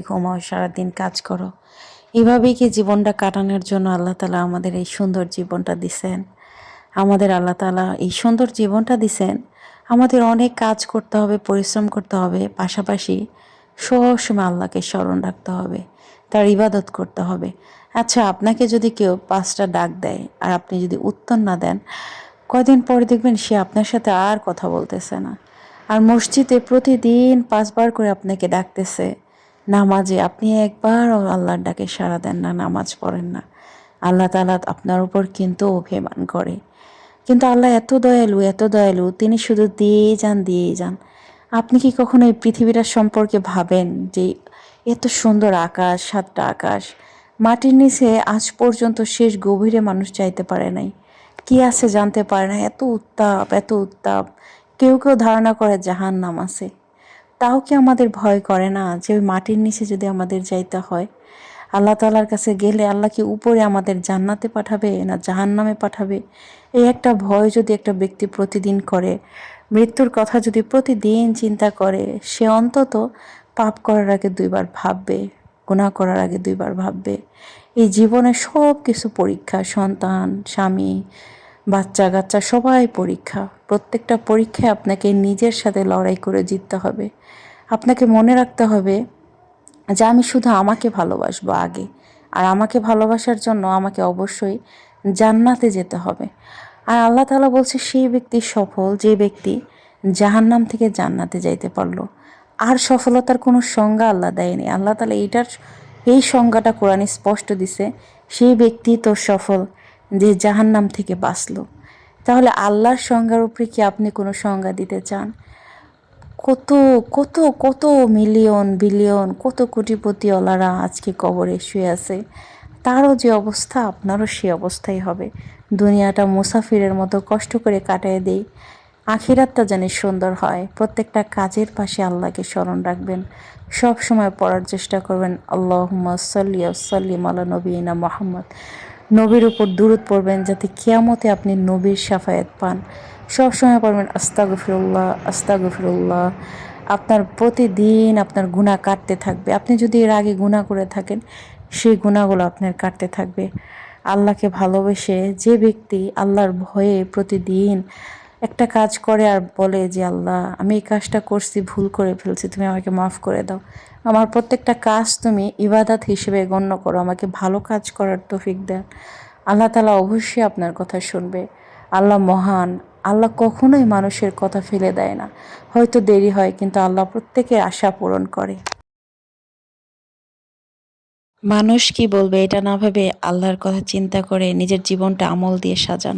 ঘুমাও, সারাদিন কাজ করো। এভাবেই কি জীবনটা কাটানোর জন্য আল্লাহ তালা আমাদের এই সুন্দর জীবনটা দিছেন? আমাদের আল্লাহ তালা এই সুন্দর জীবনটা দিছেন, আমাদের অনেক কাজ করতে হবে, পরিশ্রম করতে হবে, পাশাপাশি সবসময় আল্লাহকে স্মরণ রাখতে হবে, তার ইবাদত করতে হবে। আচ্ছা, আপনাকে যদি কেউ 5টা ডাক দেয় আর আপনি যদি উত্তর না দেন, কয়দিন পরে দেখবেন সে আপনার সাথে আর কথা বলতেছে না। আর মসজিদে প্রতিদিন 5বার করে আপনাকে ডাকতেছে, নামাজে আপনি একবারও আল্লাহর ডাকে সাড়া দেন না, নামাজ পড়েন না। আল্লাহ তাআলা আপনার উপর কিন্তু অভিমান করে। কিন্তু আল্লাহ এত দয়ালু, এত দয়ালু, তিনি শুধু দিয়েই যান, দিয়েই যান। আপনি কি কখনো এই পৃথিবীটার সম্পর্কে ভাবেন যে এত সুন্দর আকাশ, 7টা আকাশ, মাটির নিচে আজ পর্যন্ত শেষ গভীরে মানুষ চাইতে পারে নাই, কি আছে জানতে পারে না, এত উত্তাপ, এত উত্তাপ। কেউ কেউ ধারণা করে জাহান্নাম আছে। তাও কি আমাদের ভয় করে না যে ওই মাটির নিচে যদি আমাদের যাইতে হয়, আল্লাহ তাআলার কাছে গেলে আল্লাহ কি উপরে আমাদের জান্নাতে পাঠাবে না জাহান্নামে পাঠাবে? এই একটা ভয় যদি একটা ব্যক্তি প্রতিদিন করে, মৃত্যুর কথা যদি প্রতিদিন চিন্তা করে, সে অন্তত পাপ করার আগে 2বার ভাববে, গুনাহ করার আগে 2বার ভাববে। এই জীবনে সব কিছু পরীক্ষা, সন্তান, স্বামী, বাচ্চা কাচ্চা সবাই পরীক্ষা। প্রত্যেকটা পরীক্ষায় আপনাকে নিজের সাথে লড়াই করে জিততে হবে। আপনাকে মনে রাখতে হবে যে আমি শুধু আমাকে ভালোবাসবো আগে, আর আমাকে ভালোবাসার জন্য আমাকে অবশ্যই জান্নাতে যেতে হবে। আর আল্লাহ তাআলা বলছে সেই ব্যক্তি সফল যে ব্যক্তি জাহান্নাম থেকে জান্নাতে যাইতে পারলো। আর সফলতার কোনো সংজ্ঞা আল্লাহ দেয়নি। আল্লাহ তাআলা এই সংজ্ঞাটা কোরআনে স্পষ্ট দিছে, সেই ব্যক্তি তো সফল যে জাহান্নাম থেকে বাঁচলো। তাহলে আল্লাহর সংজ্ঞার উপরে কি আপনি কোনো সংজ্ঞা দিতে চান? কত কত কত মিলিয়ন বিলিয়ন কত কোটিপতিওয়ালারা আজকে কবরে শুয়ে আছে, তারও যে অবস্থা আপনারও সে অবস্থাই হবে। দুনিয়াটা মুসাফিরের মতো কষ্ট করে কাটিয়ে দেই, আখিরাতটা জানি সুন্দর হয়। প্রত্যেকটা কাজের পাশে আল্লাহকে স্মরণ রাখবেন, সব সময় পড়ার চেষ্টা করবেন আল্লাহুম্মা সাল্লি ওয়া সাল্লিম আলা নবিয়িনা মুহাম্মদ। নবীর উপর দুরূদ পড়বেন যাতে কিয়ামতে আপনি নবীর শাফায়াত পান। সবসময় পড়বেন আস্তাগফিরুল্লাহ, আস্তাগফিরুল্লাহ। আপনার প্রতিদিন আপনার গুনাহ কাটতে থাকবে। আপনি যদি এর আগে গুনাহ করে থাকেন, সেই গুনাহগুলো আপনার কাটতে থাকবে। আল্লাহকে ভালোবেসে যে ব্যক্তি আল্লাহর ভয়ে প্রতিদিন একটা কাজ করে আর বলে যে আল্লাহ, আমি এই কাজটা করছি, ভুল করে ফেলছি, তুমি আমাকে মাফ করে দাও, আমার প্রত্যেকটা কাজ তুমি ইবাদত হিসেবে গণ্য করো, আমাকে ভালো কাজ করার তৌফিক দেন। আল্লাহ তাআলা অবশ্যই আপনার কথা শুনবে। আল্লাহ মহান, আল্লাহ কখনোই মানুষের কথা ফেলে দেয় না। হয়তো দেরি হয়, কিন্তু আল্লাহ প্রত্যেকের আশা পূরণ করে। মানুষ কি বলবে এটা না ভেবে আল্লাহর কথা চিন্তা করে নিজের জীবনটা আমল দিয়ে সাজান।